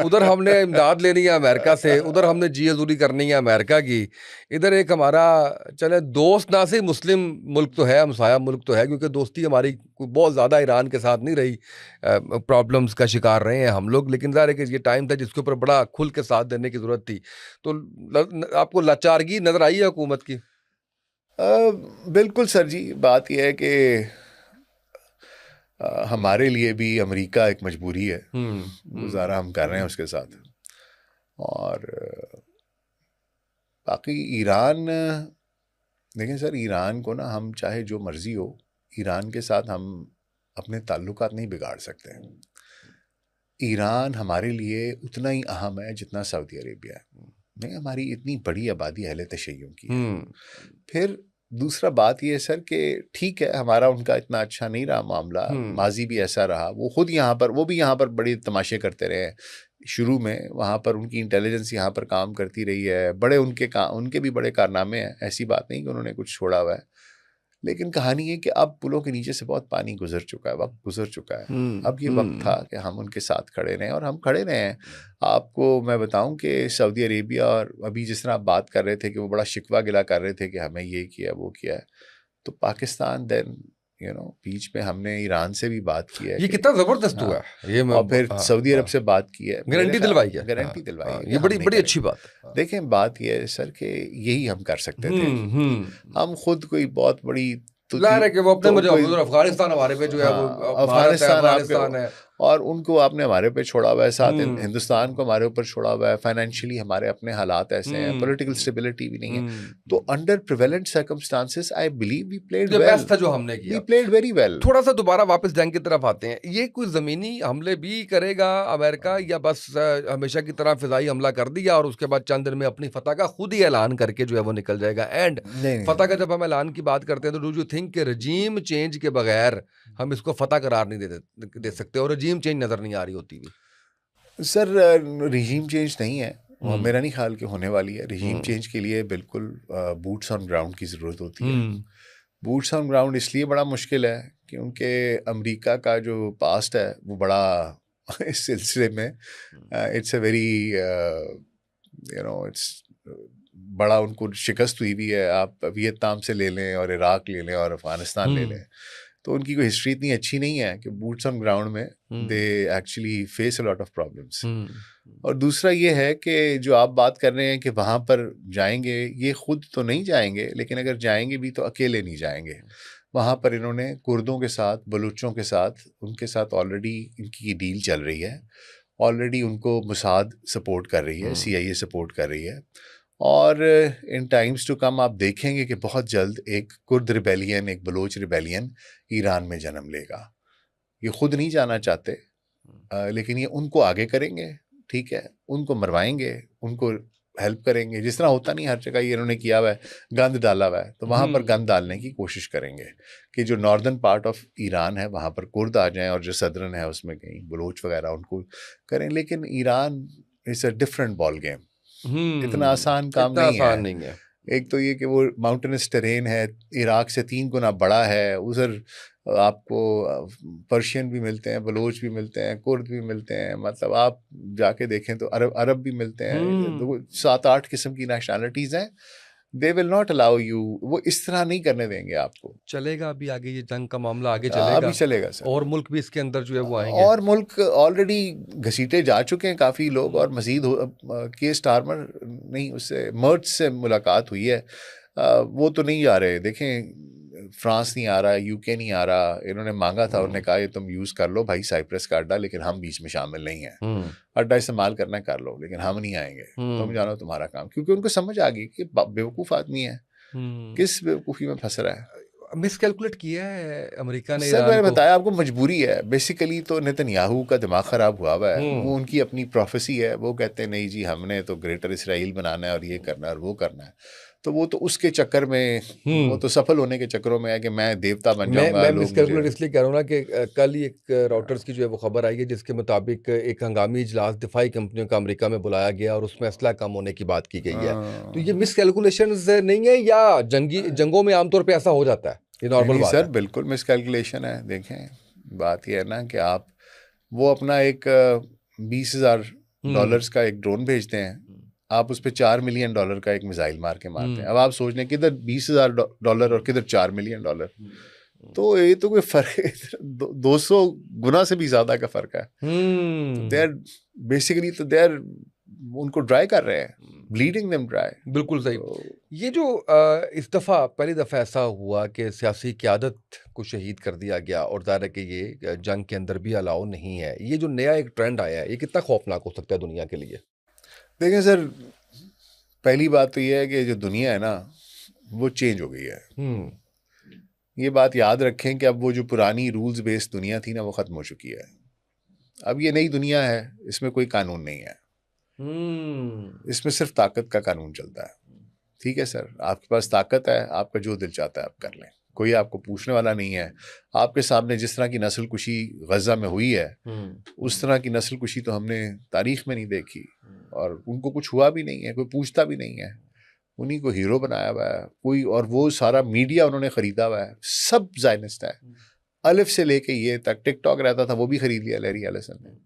उधर हमने इमदाद लेनी है अमेरिका से, उधर हमने जी हजूरी करनी है अमेरिका की, इधर एक हमारा चले दोस्त ना से मुस्लिम मुल्क तो है, हमसाया मुल्क तो है, क्योंकि दोस्ती हमारी बहुत ज़्यादा ईरान के साथ नहीं रही, प्रॉब्लम्स का शिकार रहे हैं हम लोग। लेकिन ज़ाहिर है कि ये टाइम था जिसके ऊपर बड़ा खुल के साथ देने की ज़रूरत थी। तो आपको लाचारगी नज़र आई है हुकूमत की? बिल्कुल सर जी, बात यह है कि हमारे लिए भी अमेरिका एक मजबूरी है, गुजारा हम कर रहे हैं उसके साथ। और बाकी ईरान, देखें सर, ईरान को ना हम चाहे जो मर्जी हो, ईरान के साथ हम अपने ताल्लुकात नहीं बिगाड़ सकते। ईरान हमारे लिए उतना ही अहम है जितना सऊदी अरेबिया है। नहीं, हमारी इतनी बड़ी आबादी अहले तशय्युं की है। फिर दूसरा बात यह है सर कि ठीक है, हमारा उनका इतना अच्छा नहीं रहा मामला, माजी भी ऐसा रहा। वो खुद यहाँ पर, वो भी यहाँ पर बड़े तमाशे करते रहे शुरू में, वहाँ पर उनकी इंटेलिजेंस यहाँ पर काम करती रही है, बड़े उनके भी बड़े कारनामे हैं, ऐसी बात नहीं कि उन्होंने कुछ छोड़ा हुआ है। लेकिन कहानी है कि अब पुलों के नीचे से बहुत पानी गुजर चुका है, वक्त गुजर चुका है। अब ये वक्त था कि हम उनके साथ खड़े रहें, और हम खड़े रहे हैं। आपको मैं बताऊं कि सऊदी अरेबिया, और अभी जिस तरह आप बात कर रहे थे कि वो बड़ा शिकवा गिला कर रहे थे कि हमें ये किया वो किया है, तो पाकिस्तान देन बीच में हमने ईरान से भी बात की है। ये कितना जबरदस्त हुआ है ये। और फिर सऊदी अरब से बात की है, गारंटी दिलवाई है, गारंटी दिलवाई है। ये बड़ी अच्छी बात है। देखें, बात ये है सर कि यही हम कर सकते थे। हम खुद कोई बहुत बड़ी है कि वो अपने अफगानिस्तान हमारे पे जो है वो अफगानिस्तान है, और उनको आपने हमारे पे छोड़ा हुआ है, साथ हिंदुस्तान को हमारे ऊपर छोड़ा हुआ है। फाइनेंशियली हमारे अपने हालात ऐसे हैं, पॉलिटिकल स्टेबिलिटी भी नहीं है। तो under prevalent circumstances I believe we played well. Best था जो हमने किया, वी प्लेड वेरी वेल। थोड़ा सा दोबारा वापस जंग की तरफ आते हैं। ये कोई जमीनी हमले भी करेगा अमेरिका, या बस हमेशा की तरह फिजाई हमला कर दिया और उसके बाद चंद दिन में अपनी फतह का खुद ही ऐलान करके जो है वो निकल जाएगा? एंड फतह का जब हम ऐलान की बात करते हैं, तो डू यू थिंक कि रजीम चेंज के बगैर हम इसको फतह करार नहीं दे सकते? और रजीम चेंज नजर नहीं आ रही होती भी सर। रजीम चेंज नहीं है, मेरा नहीं ख्याल कि होने वाली है। रजीम चेंज के लिए बिल्कुल बूट्स ऑन ग्राउंड की जरूरत होती है। बूट्स ऑन ग्राउंड इसलिए बड़ा मुश्किल है क्योंकि अमेरिका का जो पास्ट है वो बड़ा इस सिलसिले में इट्स अ वेरी इट्स बड़ा उनको शिकस्त हुई भी है। आप वियतनाम से ले लें और इराक ले लें और अफगानिस्तान ले लें, तो उनकी कोई हिस्ट्री इतनी अच्छी नहीं है कि बूट्स ऑन ग्राउंड में they actually face a lot of problems. और दूसरा ये है कि जो आप बात कर रहे हैं कि वहाँ पर जाएंगे, ये खुद तो नहीं जाएंगे, लेकिन अगर जाएंगे भी तो अकेले नहीं जाएंगे। वहाँ पर इन्होंने कुर्दों के साथ, बलूचों के साथ, उनके साथ ऑलरेडी इनकी ये डील चल रही है। ऑलरेडी उनको मुसाद सपोर्ट कर रही है, CIA सपोर्ट कर रही है। और इन टाइम्स टू कम आप देखेंगे कि बहुत जल्द एक कुर्द रिबेलियन, एक बलोच रिबेलियन ईरान में जन्म लेगा। ये खुद नहीं जाना चाहते, लेकिन ये उनको आगे करेंगे, ठीक है, उनको मरवाएंगे, उनको हेल्प करेंगे। जिस तरह होता नहीं हर जगह ये इन्होंने किया हुआ है, गंद डाला हुआ है, तो वहाँ पर गंद डालने की कोशिश करेंगे कि जो नॉर्दर्न पार्ट ऑफ ईरान है वहाँ पर कुर्द आ जाएं और जो सदर्न है उसमें कहीं बलोच वगैरह उनको करें। लेकिन Iran is a different ball game. इतना आसान काम इतना नहीं आसान है। नहीं है। एक तो ये कि वो माउंटेनस टेरेन है, इराक से 3 गुना बड़ा है। उधर आपको पर्शियन भी मिलते हैं, बलोच भी मिलते हैं, कुर्द भी मिलते हैं, मतलब आप जाके देखें तो अरब भी मिलते हैं। 7-8 किस्म की नेशनैलिटीज़ हैं। They will not allow you, वो इस तरह नहीं करने देंगे आपको। चलेगा अभी आगे ये जंग का मामला आगे अभी चलेगा चलेगा सर। और मुल्क भी इसके अंदर जो है वो आएंगे। और मुल्क ऑलरेडी घसीटे जा चुके हैं काफ़ी लोग, और मजीद के स्टारमर नहीं, उससे मर्च से मुलाकात हुई है। वो तो नहीं आ रहे। देखें, फ्रांस नहीं आ रहा, UK नहीं आ रहा। इन्होंने मांगा था, उन्होंने कहा ये तुम यूज़ कर लो भाई साइप्रस का अड्डा, लेकिन हम बीच में शामिल नहीं हैं। अड्डा इस्तेमाल करना कर लो, लेकिन हम नहीं आएंगे, तुम जानो तुम्हारा काम। क्योंकि उनको समझ आ गई कि बेवकूफ़ आदमी है, किस बेवकूफ़ी में फंस रहा है। मिसकैलकुलेट किया है अमेरिका ने सर ईरान मैंने को। बताया आपको, मजबूरी है बेसिकली। तो नेतन्याहू का दिमाग ख़राब हुआ हुआ है। वो उनकी अपनी प्रोफेसी है। वो कहते हैं नहीं जी, हमने तो ग्रेटर इसराइल बनाना है और ये करना है और वो करना है। तो वो तो उसके चक्कर में, वो तो सफल होने के चक्करों में है कि मैं देवता बन जाऊंगा, मैं लोग मिसकैलकुलेट मुझे। इसलिए कह रहा हूँ ना कि कल ही एक रॉयटर्स की जो है वो खबर आई है जिसके मुताबिक एक हंगामी इजलास दिफाई कंपनियों का अमेरिका में बुलाया गया और उसमें असला कम होने की बात की गई है। तो ये मिसकैलकुलेशन नहीं है या जंगों में आमतौर पर ऐसा हो जाता है, ये नॉर्मल नहीं बात सर, है? बिल्कुल मिसकैलकुलेशन है। देखें, बात यह है ना कि आप वो अपना एक $20,000 का एक ड्रोन भेजते हैं, आप उस पर $4 मिलियन का एक मिसाइल मार के मारते हैं। अब आप सोच लें किधर $20,000 और किधर $4 मिलियन। तो ये तो कोई फर्क 200 गुना से भी ज्यादा का फर्क है। तो दे आर बेसिकली, तो दे आर उनको ड्राई कर रहे हैं, ब्लीडिंग देम ड्राई। बिल्कुल सही। ये जो इस दफ़ा पहली दफ़ा ऐसा हुआ कि सियासी क़यादत को शहीद कर दिया गया और ज़ाहिर है कि ये जंग के अंदर भी अलाउ नहीं है। ये जो नया एक ट्रेंड आया है, ये कितना खौफनाक हो सकता है दुनिया के लिए? देखें सर, पहली बात तो ये है कि जो दुनिया है ना, वो चेंज हो गई है। ये बात याद रखें कि अब वो जो पुरानी रूल्स बेस्ड दुनिया थी ना, वो ख़त्म हो चुकी है। अब ये नई दुनिया है, इसमें कोई कानून नहीं है। इसमें सिर्फ ताकत का कानून चलता है। ठीक है सर, आपके पास ताकत है, आपका जो दिल चाहता है आप कर लें, कोई आपको पूछने वाला नहीं है। आपके सामने जिस तरह की नस्ल कुशी गजा में हुई है, उस तरह की नस्ल कुशी तो हमने तारीख में नहीं देखी, और उनको कुछ हुआ भी नहीं है, कोई पूछता भी नहीं है। उन्हीं को हीरो बनाया हुआ है कोई, और वो सारा मीडिया उन्होंने खरीदा हुआ है। सब ज़ायनिस्ट है, अलिफ से लेके ये तक। टिकटॉक रहता था, वो भी खरीद लिया लैरी एलिसन ने।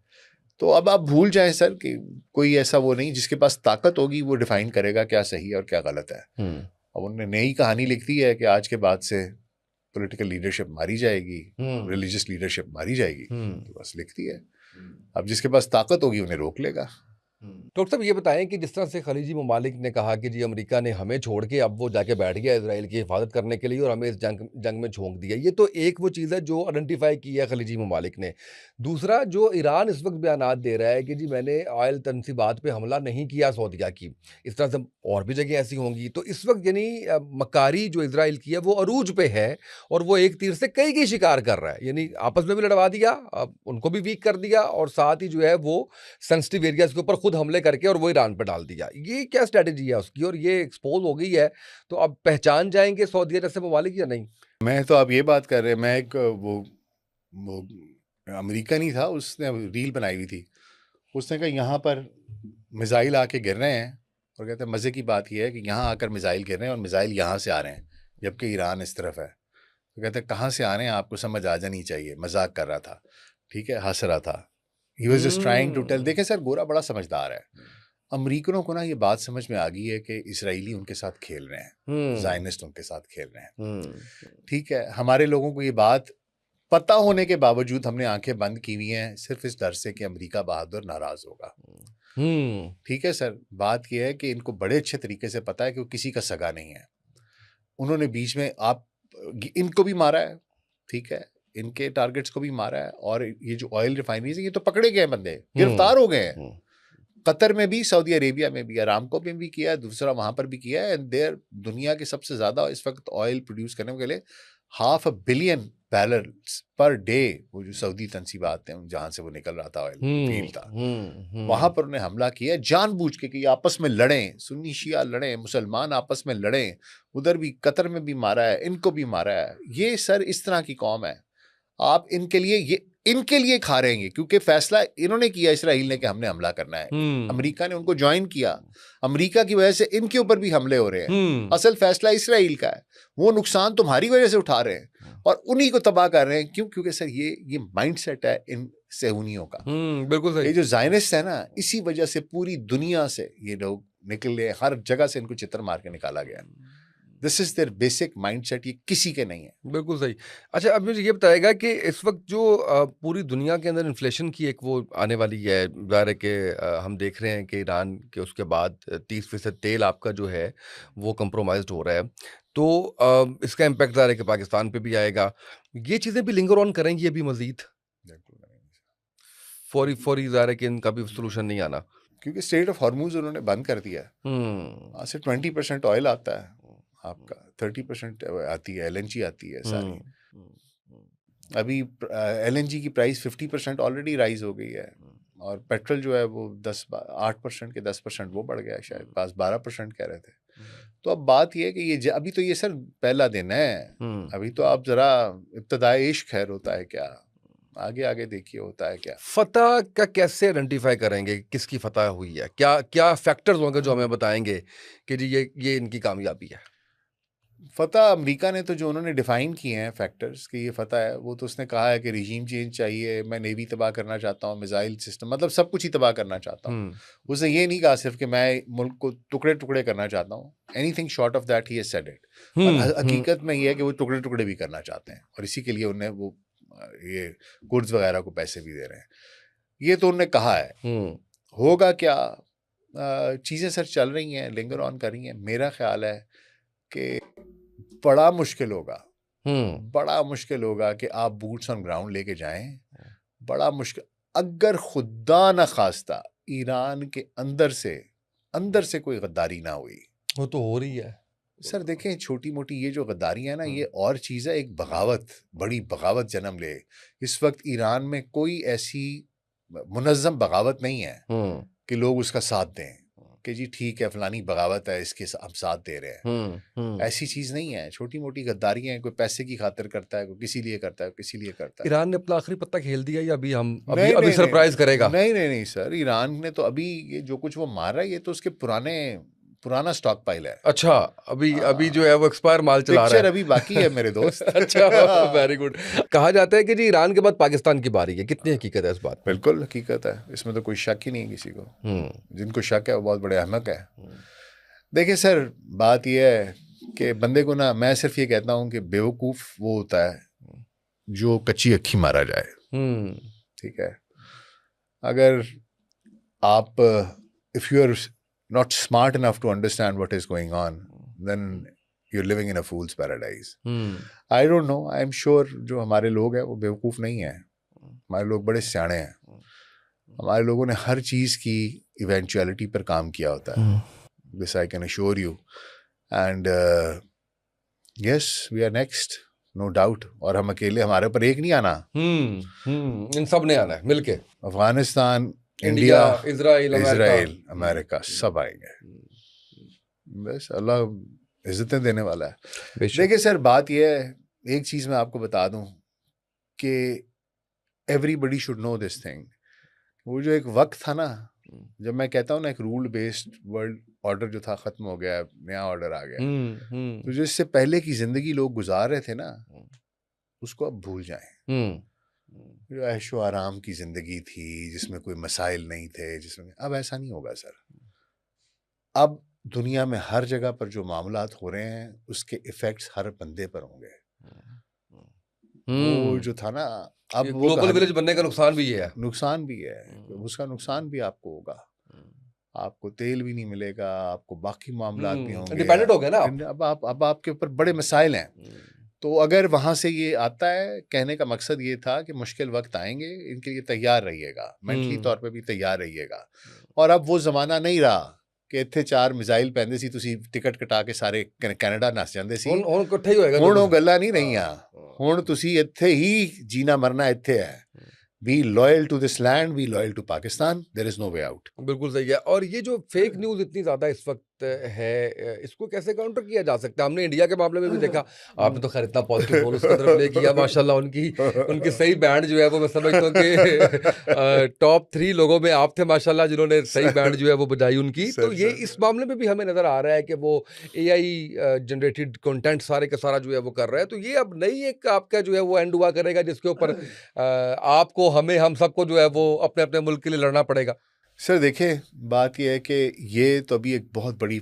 तो अब आप भूल जाएं सर कि कोई ऐसा वो नहीं, जिसके पास ताकत होगी वो डिफाइन करेगा क्या सही है और क्या गलत है। अब उन्होंने नई कहानी लिख दी है कि आज के बाद से पॉलिटिकल लीडरशिप मारी जाएगी, रिलीजियस लीडरशिप मारी जाएगी, तो बस लिख दी है। अब जिसके पास ताकत होगी उन्हें रोक लेगा। डॉक्टर साहब ये बताएं कि जिस तरह से खलीजी ममालिक ने कहा कि जी अमेरिका ने हमें छोड़ के अब वो जाके बैठ गया इजराइल की हिफाजत करने के लिए और हमें इस जंग में झोंक दिया, ये तो एक वो चीज़ है जो आइडेंटिफाई की है खलीजी ममालिक ने। दूसरा, जो ईरान इस वक्त बयानात दे रहा है कि जी मैंने ऑयल तनसीबात पे हमला नहीं किया सऊदीया की, इस तरह से और भी जगह ऐसी होंगी। तो इस वक्त यानी मकारी जो इजराइल की है वो अरूज पे है और वो एक तीर से कई की शिकार कर रहा है, यानी आपस में भी लड़वा दिया, उनको भी वीक कर दिया और साथ ही जो है वो सेंसिटिव एरियाज के ऊपर खुद हमले करके और वो ईरान पर डाल दिया। ये क्या स्ट्रेटेजी है उसकी और ये एक्सपोज हो गई है, तो अब पहचान जाएंगे सऊदीया जैसे ममालिक या नहीं? मैं तो आप ये बात कर रहे हैं, मैं एक वो अमेरिका नहीं था, उसने रील बनाई हुई थी। उसने कहा यहाँ पर मिसाइल आके गिर रहे हैं, और कहते हैं मज़े की बात यह है कि यहाँ आकर मिसाइल गिर रहे हैं और मिसाइल यहाँ से आ रहे हैं, जबकि ईरान इस तरफ है। तो कहते हैं कहाँ से आ रहे हैं, आपको समझ आ जानी चाहिए। मजाक कर रहा था, ठीक है, हंस रहा था। He was just trying to tell. देखें सर, गोरा बड़ा समझदार है। अमरीकनों को ना ये बात समझ में आ गई है कि इसराइली उनके साथ खेल रहे हैं, ज़ायनिस्ट उनके साथ खेल रहे हैं, ठीक है। हमारे लोगों को ये बात पता होने के बावजूद हमने आंखें बंद की हुई हैं, सिर्फ इस डर से कि अमेरिका बहादुर नाराज होगा। ठीक है सर, बात यह है कि इनको बड़े अच्छे तरीके से पता है कि वो किसी का सगा नहीं है। उन्होंने बीच में इनको भी मारा है, ठीक है, इनके टारगेट्स को भी मारा है। और ये जो ऑयल रिफाइनरीज है, ये तो पकड़े गए बंदे, गिरफ्तार हो गए हैं। कतर में भी, सऊदी अरेबिया में भी, अरामको में भी किया है, दूसरा वहां पर भी किया है। एंड देयर दुनिया के सबसे ज्यादा इस वक्त ऑयल प्रोड्यूस करने के लिए 500 बिलियन बैरल्स पर डे, वो जो सऊदी तंसीबात हैं जहां से वो निकल रहा था ऑयल फील्ड था, वहां पर उन्हें हमला किया जानबूझ के कि आपस में लड़ें, सुन्नी शिया लड़ें, मुसलमान आपस में लड़ें। उधर भी कतर में भी मारा है, इनको भी मारा है। ये सर इस तरह की कौम है। आप इनके लिए खा रहे हैं, क्योंकि फैसला इन्होंने किया इसराइल ने कि हमने हमला करना है। अमेरिका ने उनको ज्वाइन किया, अमेरिका की वजह से इनके ऊपर भी हमले हो रहे हैं। असल फैसला इसराइल का है, वो नुकसान तुम्हारी वजह से उठा रहे हैं और उन्हीं को तबाह कर रहे हैं। क्यों? क्योंकि सर ये माइंडसेट है इन सेहूनियों का। बिल्कुल सही। ये जो ज़ायनिस्ट है ना, इसी वजह से पूरी दुनिया से ये लोग निकले, हर जगह से इनको चित्र मार के निकाला गया। This is their basic mindset, ये किसी के नहीं है। बिल्कुल सही। अच्छा, अब मुझे ये बताएगा कि इस वक्त जो पूरी दुनिया के अंदर इन्फ्लेशन की एक वो आने वाली है, ज़ाहिर है कि हम देख रहे हैं कि ईरान के उसके बाद 30% तेल आपका जो है वो कंप्रोमाइज़्ड हो रहा है। तो इसका इम्पैक्ट ज़ाहिर है कि पाकिस्तान पे भी आएगा। ये चीज़ें भी लिंगर ऑन करेंगी अभी मज़ीद? फौरी ज़ाहिर है कि इनका भी सॉल्यूशन नहीं आना। क्योंकि स्ट्रेट ऑफ हॉर्मुज उन्होंने बंद कर दिया है। वहाँ से 20% ऑयल आता है आपका, 30% आती है LNG आती है सारी। अभी LNG की प्राइस 50% ऑलरेडी राइज हो गई है, और पेट्रोल जो है वो 8% के 10% वो बढ़ गया है, शायद पास 12% कह रहे थे। तो अब बात ये है कि ये अभी तो ये सर पहला दिन है, अभी तो आप जरा इब्तदाए इश्क खैर होता है क्या, आगे आगे देखिए होता है क्या। फतह का कैसे आइडेंटिफाई करेंगे, किसकी फतह हुई है? क्या क्या फैक्टर्स होंगे जो हमें बताएंगे कि जी ये इनकी कामयाबी है? फतह अमेरिका ने तो जो उन्होंने डिफाइन किए हैं फैक्टर्स कि ये फतह है, वो तो उसने कहा है कि रिजीम चेंज चाहिए, मैं नेवी तबाह करना चाहता हूँ, मिसाइल सिस्टम, मतलब सब कुछ ही तबाह करना चाहता हूँ। उसने ये नहीं कहा सिर्फ कि मैं मुल्क को टुकड़े टुकड़े करना चाहता हूँ। Anything short of that he has said it. और हकीकत में ये है कि वो टुकड़े टुकड़े भी करना चाहते हैं, और इसी के लिए उन्हें वो ये कुर्द्स वगैरह को पैसे भी दे रहे हैं। ये तो उन्होंने कहा है। होगा क्या? चीज़ें सर चल रही हैं, लिंगर ऑन कर रही हैं। मेरा ख्याल है कि बड़ा मुश्किल होगा कि आप बूट्स ऑन ग्राउंड लेके जाएं। बड़ा मुश्किल, अगर खुदा न खास्ता ईरान के अंदर से कोई गद्दारी ना हुई। वो तो हो रही है सर। देखें, छोटी मोटी ये जो गद्दारी है ना, ये और चीज़ है, एक बगावत, बड़ी बगावत जन्म ले। इस वक्त ईरान में कोई ऐसी मुनज़्ज़म बगावत नहीं है कि लोग उसका साथ दें कि जी ठीक है फलानी बगावत है, इसके हम साथ दे रहे हैं। ऐसी चीज नहीं है। छोटी मोटी गद्दारियां हैं, कोई पैसे की खातिर करता है, कोई किसी लिए करता है, किसी लिए करता है। ईरान ने अपना आखिरी पत्ता खेल दिया या अभी सरप्राइज करेगा? नहीं सर, ईरान ने तो अभी ये जो कुछ वो मार रहा है, ये तो उसके पुराना स्टॉक पाइल है। अच्छा, अभी जो है वो एक्सपायर माल चला रहा है। अभी बाकी है मेरे दोस्त। अच्छा, वेरी गुड। कहा जाता है कि जी ईरान के बाद पाकिस्तान की बारी है, कितनी हकीकत है इस बात? बिल्कुल हकीकत है, इसमें तो कोई शक ही नहीं है किसी को। जिनको शक है वो बहुत बड़े अहमक है। देखिए सर, बात यह है कि बंदे को ना, मैं सिर्फ ये कहता हूँ कि बेवकूफ़ वो होता है जो कच्ची अक्खी मारा जाए। ठीक है, अगर आप if you are not smart enough to understand what is going on, then you're living in a fool's paradise. I don't know, I'm sure जो हमारे लोग हैं वो बेवकूफ़ नहीं है, हमारे लोग बड़े सियाने हैं। हमारे लोगों ने हर चीज़ की इवेंचुअलिटी पर काम किया होता है। This I can assure you. And yes, we are next, no doubt. और हम अकेले, हमारे ऊपर एक नहीं आना, इन सब ने आना है मिलके। अफगानिस्तान, इंडिया, इजराइल, अमेरिका सब आएंगे। बस अल्लाह इज्जतें देने वाला है। देखिए सर, बात यह है, एक चीज़ मैं आपको बता दूं कि everybody should know this thing. वो जो एक वक्त था ना, जब मैं कहता हूँ ना एक रूल बेस्ड वर्ल्ड ऑर्डर जो था ख़त्म हो गया, नया ऑर्डर आ गया। तो जो इससे पहले की ज़िंदगी लोग गुजार रहे थे ना, उसको अब भूल जाएं। जो ऐशो आराम की जिंदगी थी जिसमें कोई मसाइल नहीं थे, जिसमें अब ऐसा नहीं होगा सर। अब दुनिया में हर जगह पर जो मामलात हो रहे हैं उसके इफेक्ट्स हर बंदे पर होंगे। वो जो था ना, अब वो ग्लोबल विलेज बनने का नुकसान भी है। नुकसान भी है, उसका नुकसान भी आपको होगा। आपको तेल भी नहीं मिलेगा, आपको बाकी मामलात भी होंगे, डिपेंडेंट हो गए ना आप। अब आपके ऊपर बड़े मसाइल हैं। तो अगर वहां से ये आता है, कहने का मकसद ये था कि मुश्किल वक्त आएंगे, इनके लिए तैयार रहिएगा, मेंटली तौर पे भी तैयार रहिएगा। और अब वो जमाना नहीं रहा कि इत्थे 4 मिसाइल पैंदे सी, तुसी टिकट कटा के सारे कनाडा नस जांदे सी। ਹੁਣ ਇਕੱਠੇ ਹੀ ਹੋਏਗਾ। ਹੁਣ ਉਹ ਗੱਲਾਂ ਨਹੀਂ ਰਹੀਆਂ। ਹੁਣ ਤੁਸੀਂ ਇੱਥੇ ਹੀ ਜੀਣਾ ਮਰਨਾ ਇੱਥੇ ਹੈ। Be loyal to this land, be loyal to Pakistan. There is no way out. बिल्कुल सही है। और ये जो फेक न्यूज़ इतनी ज़्यादा इस वक्त है, इसको कैसे काउंटर किया जा सकता है? हमने इंडिया के मामले में भी देखा, आपने तो खैर इतना पॉजिटिव रोल उसकी तरफ ले किया माशाल्लाह। उनकी सही बैंड जो है वो मैं समझता हूँ कि टॉप 3 लोगों में आप थे माशाल्लाह जिन्होंने सही बैंड जो है वो बजाई उनकी। तो ये इस मामले में भी हमें नज़र आ रहा है कि वो AI जनरेटेड कंटेंट सारे का सारा जो है वो कर रहा है। तो ये अब नई एक आपका जो है वो एंड हुआ करेगा जिसके ऊपर आपको, हमें, हम सबको जो है वो अपने अपने मुल्क के लिए लड़ना पड़ेगा। सर देखिए, बात यह है कि ये तो अभी एक बहुत बड़ी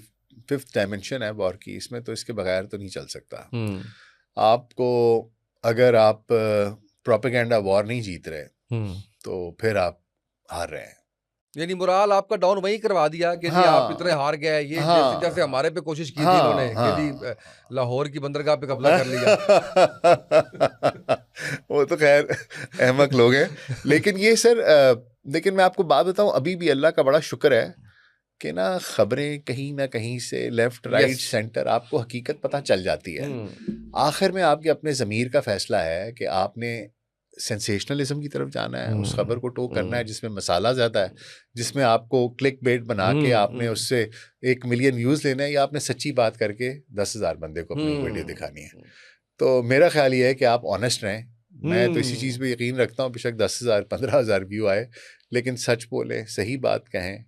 5th डायमेंशन है वॉर की। इसमें तो इसके बगैर तो नहीं चल सकता। आपको, अगर आप प्रोपेगेंडा वॉर नहीं जीत रहे तो फिर आप हार रहे हैं। यानी मोराल आपका डाउन वही करवा दिया कि जी आप इतने हार गए। ये जैसे हमारे पे कोशिश की थी इन्होंने कि जी लाहौर की बंदरगाह पे कब्जा कर लिया। वो तो खैर अहमक लोग हैं। लेकिन ये सर, लेकिन मैं आपको बात बताऊं, अभी भी अल्लाह का बड़ा शुक्र है कि ना खबरें कहीं ना कहीं से लेफ्ट राइट सेंटर आपको हकीकत पता चल जाती है। आखिर में आपके अपने ज़मीर का फैसला है कि आपने सेंसेशनलिज्म की तरफ जाना है, उस खबर को टो करना है जिसमें मसाला ज़्यादा है, जिसमें आपको क्लिक बेट बना के आपने उससे 1 मिलियन व्यूज़ लेना है, या आपने सच्ची बात करके 10,000 बंदे को अपनी वीडियो दिखानी है। तो मेरा ख्याल ये है कि आप ऑनेस्ट रहें। मैं तो इसी चीज़ पे यकीन रखता हूँ, बेशक 10,000 15,000 व्यू आए, लेकिन सच बोलें, सही बात कहें,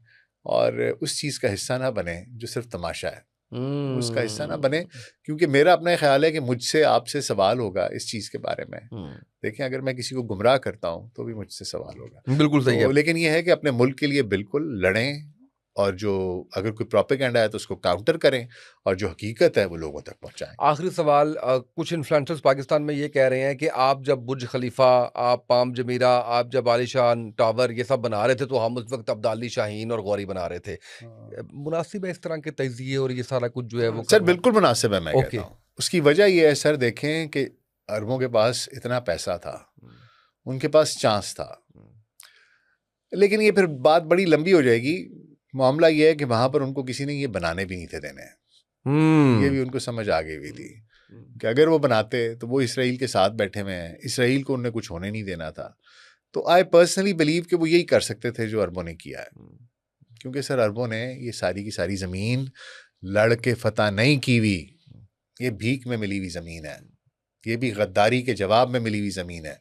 और उस चीज़ का हिस्सा ना बने जो सिर्फ तमाशा है। उसका हिस्सा ना बने, क्योंकि मेरा अपना ख्याल है कि मुझसे आपसे सवाल होगा इस चीज़ के बारे में। देखें, अगर मैं किसी को गुमराह करता हूँ तो भी मुझसे सवाल होगा। बिल्कुल सही है। लेकिन ये है कि अपने मुल्क के लिए बिल्कुल लड़ें, और जो अगर कोई प्रोपेगेंडा है तो उसको काउंटर करें, और जो हकीकत है वो लोगों तक पहुंचाएं। आखिरी सवाल, कुछ इन्फ्लुएंसर्स पाकिस्तान में ये कह रहे हैं कि आप जब बुर्ज खलीफा, आप पाम जमीरा, आप जब आलिशान टावर ये सब बना रहे थे तो हम उस वक्त अब्दाली शाहीन और गौरी बना रहे थे। मुनासिब है इस तरह के तजिए और ये सारा कुछ जो है वो? सर बिल्कुल मुनासिब है, मैं कहता हूँ। उसकी वजह ये है सर, देखें कि अरबों के पास इतना पैसा था, उनके पास चांस था, लेकिन ये फिर बात बड़ी लंबी हो जाएगी। मामला ये है कि वहां पर उनको किसी ने ये बनाने भी नहीं थे देने। ये भी उनको समझ आ गई हुई थी कि अगर वो बनाते तो वो इसराइल के साथ बैठे हुए हैं, इसराइल को उन्हें कुछ होने नहीं देना था। तो आई पर्सनली बिलीव कि वो यही कर सकते थे जो अरबों ने किया है, क्योंकि सर अरबों ने ये सारी की सारी ज़मीन लड़ के फतह नहीं की हुई, ये भीख में मिली हुई ज़मीन है, ये भी गद्दारी के जवाब में मिली हुई ज़मीन है।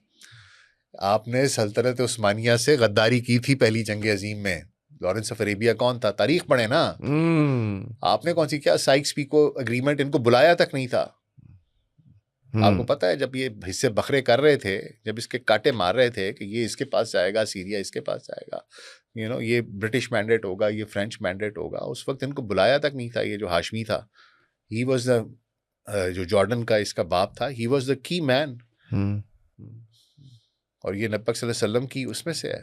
आपने सल्तनत उस्मानिया से गद्दारी की थी पहली जंग अजीम में। लॉरेंस ऑफ अरेबिया कौन था? तारीख पढ़े ना। आपने कौन सी, क्या साइक्स पीको एग्रीमेंट, इनको बुलाया तक नहीं था। आपको पता है जब ये हिस्से बखरे कर रहे थे, जब इसके कांटे मार रहे थे कि ये इसके पास जाएगा, सीरिया इसके पास जाएगा, ये ब्रिटिश मैंडेट होगा, ये फ्रेंच मैंडेट होगा, उस वक्त इनको बुलाया तक नहीं था। ये जो हाशमी था, ही वॉज द, जो जॉर्डन का इसका बाप था, he was the key man, और ये नबी सल्लल्लाहु अलैहि वसल्लम की उसमें से है।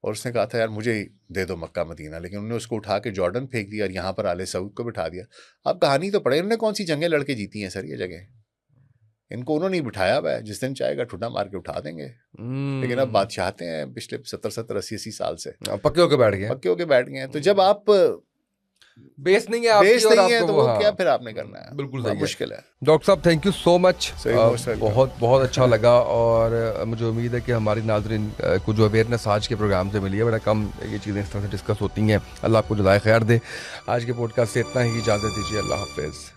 और उसने कहा था यार मुझे दे दो मक्का मदीना, लेकिन उन्होंने उसको उठा के जॉर्डन फेंक दिया और यहाँ पर आले सऊद को बिठा दिया। आप कहानी तो पढ़े, उन्होंने कौन सी जंगें लड़के जीती हैं सर ये जगह, इनको उन्होंने बिठाया हुआ है, जिस दिन चाहेगा ठुड्डा मार के उठा देंगे। लेकिन अब बादशाहते हैं पिछले 70 80 साल से पक्के होके बैठ गए, पक्के होके बैठ गए हैं। तो जब आप बेस नहीं है, बेस नहीं है तो वो क्या फिर आपने करना है? बिल्कुल सही मुश्किल है। डॉक्टर साहब थैंक यू सो मच, बहुत बहुत अच्छा लगा, और मुझे उम्मीद है कि हमारी नाज़रीन को जो अवेयरनेस आज के प्रोग्राम से मिली है, बड़ा कम ये चीज़ें इस तरह से डिस्कस होती हैं। अल्लाह आपको जज़ाए खैर दे। आज के पॉडकास्ट से इतना ही, इजाज़त दीजिए, अल्लाह हाफ़िज़।